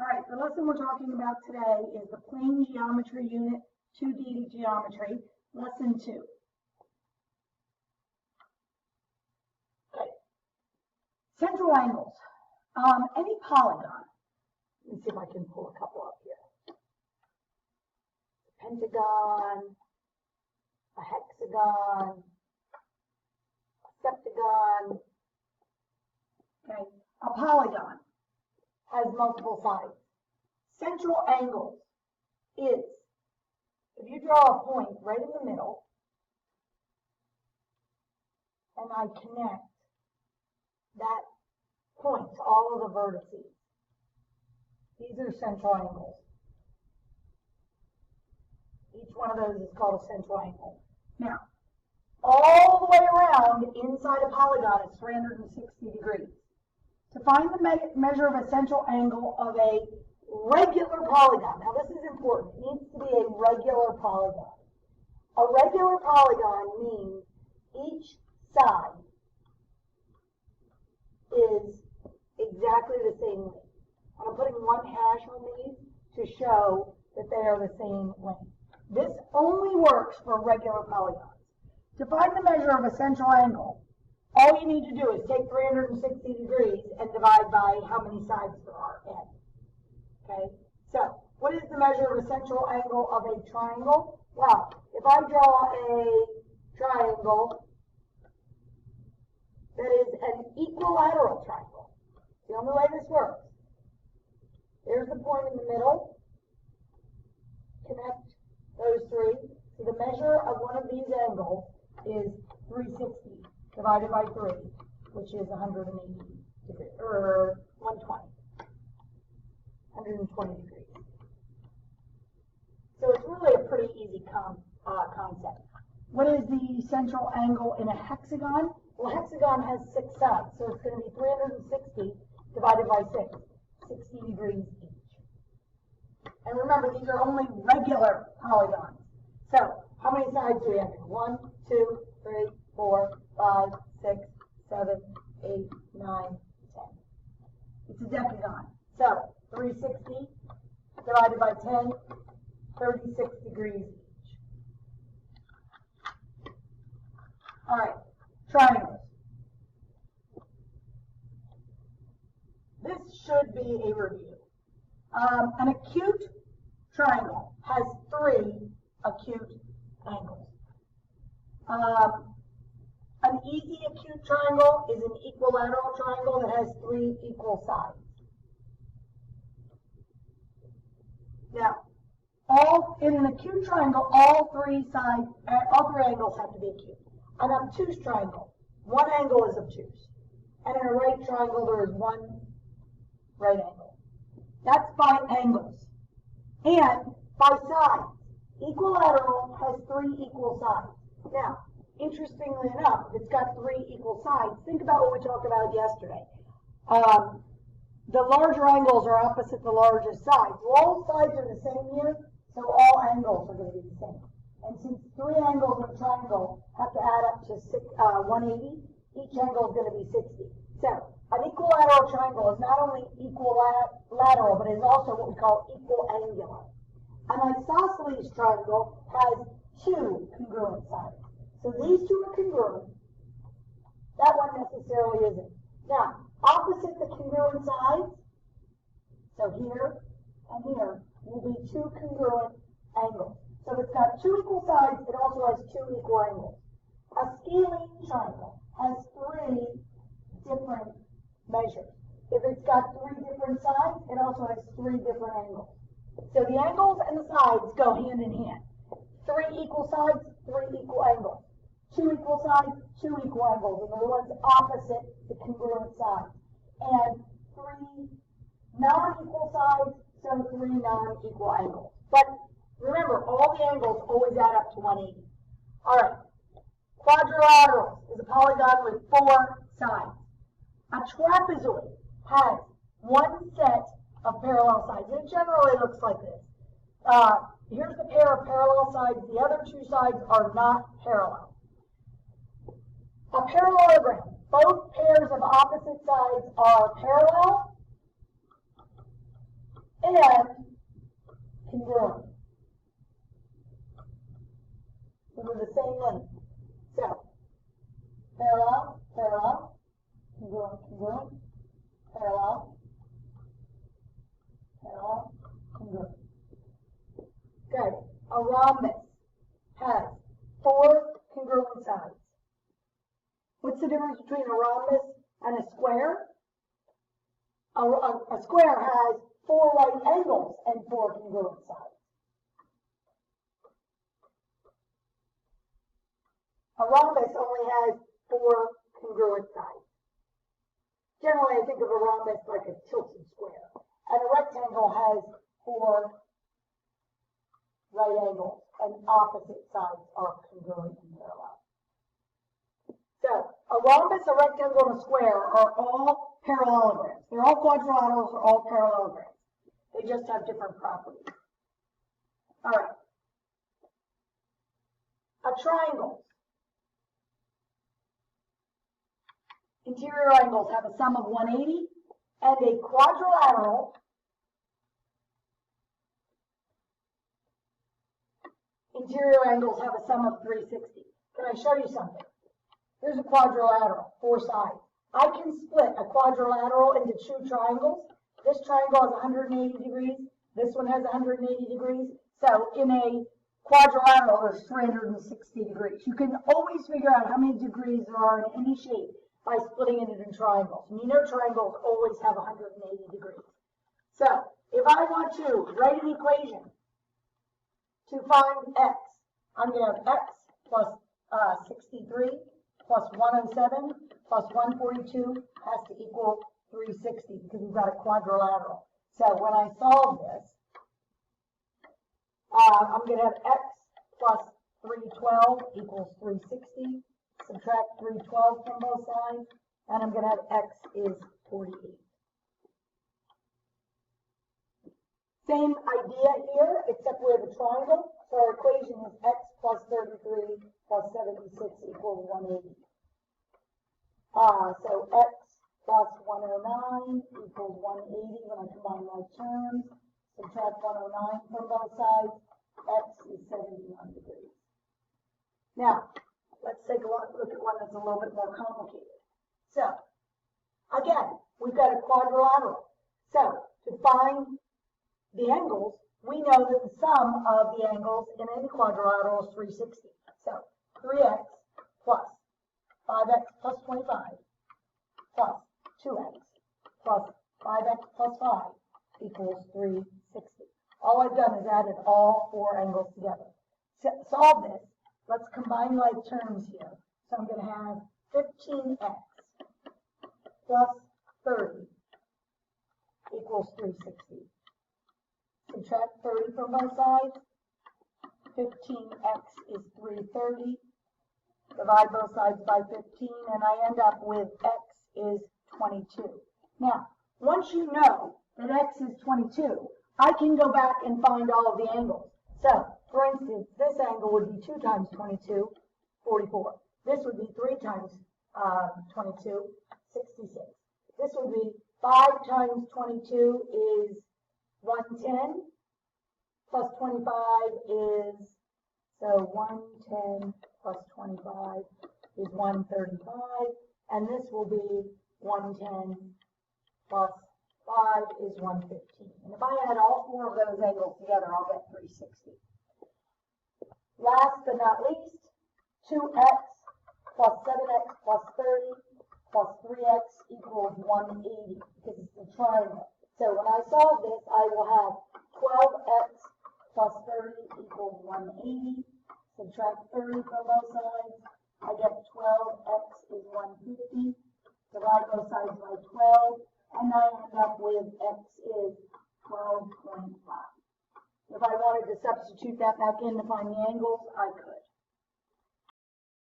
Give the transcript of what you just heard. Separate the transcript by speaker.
Speaker 1: All right, the lesson we're talking about today is the plane geometry unit 2D geometry, lesson 2. Okay, central angles. Any polygon. Let me see if I can pull a couple up here. A pentagon, a hexagon, a septagon. Okay, a polygon has multiple sides. Central angles is, if you draw a point right in the middle, and I connect that point to all of the vertices, these are central angles. Each one of those is called a central angle. Now, all the way around inside a polygon is 360 degrees. To find the measure of a central angle of a regular polygon, now this is important, it needs to be a regular polygon. A regular polygon means each side is exactly the same length. I'm putting one hash on these to show that they are the same length. This only works for regular polygons. To find the measure of a central angle, all you need to do is take 360 degrees and divide by how many sides there are, n. Okay, so what is the measure of a central angle of a triangle? Well, if I draw a triangle that is an equilateral triangle, the only way this works, there's the point in the middle, connect those three, so the measure of one of these angles is 360 divided by 3, which is 180 degrees, or 120 degrees. So it's really a pretty easy concept. What is the central angle in a hexagon? Well, a hexagon has 6 sides, so it's going to be 360 divided by 6, 60 degrees each. And remember, these are only regular polygons. So how many sides do we have here? 1, 2, 3, 4, 5, 6, 7, 8, 9, 10. It's a decagon. So 360 divided by 10, 36 degrees each. All right, triangles. This should be a review. An acute triangle has 3 acute angles. An easy acute triangle is an equilateral triangle that has 3 equal sides. Now, in an acute triangle, all three angles have to be acute. An obtuse triangle, one angle is obtuse. And in a right triangle, there is one right angle. That's by angles. And by sides. Equilateral has 3 equal sides. Now, interestingly enough, if it's got 3 equal sides, think about what we talked about yesterday. The larger angles are opposite the largest sides. Well, all sides are the same here, so all angles are going to be the same. And since 3 angles in a triangle have to add up to 180, each angle is going to be 60. So, an equilateral triangle is not only equilateral, but is also what we call equiangular. An isosceles triangle has 2 congruent sides. So these 2 are congruent. That one necessarily isn't. Now, opposite the congruent sides, so here and here, will be 2 congruent angles. So if it's got 2 equal sides, it also has 2 equal angles. A scalene triangle has 3 different measures. If it's got 3 different sides, it also has 3 different angles. So the angles and the sides go hand in hand. 3 equal sides, 3 equal angles. 2 equal sides, 2 equal angles, and the ones opposite the congruent sides. And 3 non-equal sides, so 3 non-equal angles. But remember, all the angles always add up to 180. All right. Quadrilateral is a polygon with 4 sides. A trapezoid has 1 set of parallel sides. It generally looks like this. Here's the pair of parallel sides. The other 2 sides are not parallel. A parallelogram. Both pairs of opposite sides are parallel, and congruent. So they're the same length. So, parallel, parallel, congruent, congruent, parallel, parallel, congruent. Good. A rhombus has 4 congruent sides. What's the difference between a rhombus and a square? A square has 4 right angles and 4 congruent sides. A rhombus only has 4 congruent sides. Generally, I think of a rhombus like a tilted square. And a rectangle has 4 right angles, and opposite sides are congruent and parallel. So, a rhombus, a rectangle, and a square are all parallelograms. They're all quadrilaterals, they're all parallelograms. They just have different properties. All right. A triangle. Interior angles have a sum of 180, and a quadrilateral interior angles have a sum of 360. Can I show you something? Here's a quadrilateral, 4 sides. I can split a quadrilateral into 2 triangles. This triangle has 180 degrees. This one has 180 degrees. So in a quadrilateral, there's 360 degrees. You can always figure out how many degrees there are in any shape by splitting it into triangles. And you know triangles always have 180 degrees. So if I want to write an equation to find x, I'm going to have x plus 63 plus 107 plus 142 has to equal 360 because we've got a quadrilateral. So when I solve this, I'm going to have x plus 312 equals 360. Subtract 312 from both sides, and I'm going to have x is 48. Same idea here, except we have a triangle. So our equation is x plus 33 plus 76 equals 180. So x plus 109 equals 180 when I combine my terms. Subtract 109 from both sides. X is 71 degrees. Now, let's take a look at one that's a little bit more complicated. So, again, we've got a quadrilateral. So, to find the angles, we know that the sum of the angles in any quadrilateral is 360. So, 3x plus 5x plus 25 plus 2x plus 5x plus 5 equals 360. All I've done is added all 4 angles together. To solve this, let's combine like terms here. So I'm going to have 15x plus 30 equals 360. Subtract 30 from both sides. 15x is 330. Divide both sides by 15, and I end up with x is 22. Now, once you know that x is 22, I can go back and find all of the angles. So, for instance, this angle would be 2 times 22, 44. This would be 3 times 22, 66. This would be 5 times 22 is 110, plus 25 is, so 110 plus 25 is 135, and this will be 110 plus 5 is 115. And if I add all 4 of those angles together, I'll get 360. Last but not least, 2x plus 7x plus 30 plus 3x equals 180 because it's a triangle. So when I solve this, I will have 12x plus 30 equals 180. Subtract 30 from both sides. I get 12x is 150. Divide both sides by 12. And I end up with x is 12.5. If I wanted to substitute that back in to find the angles, I could.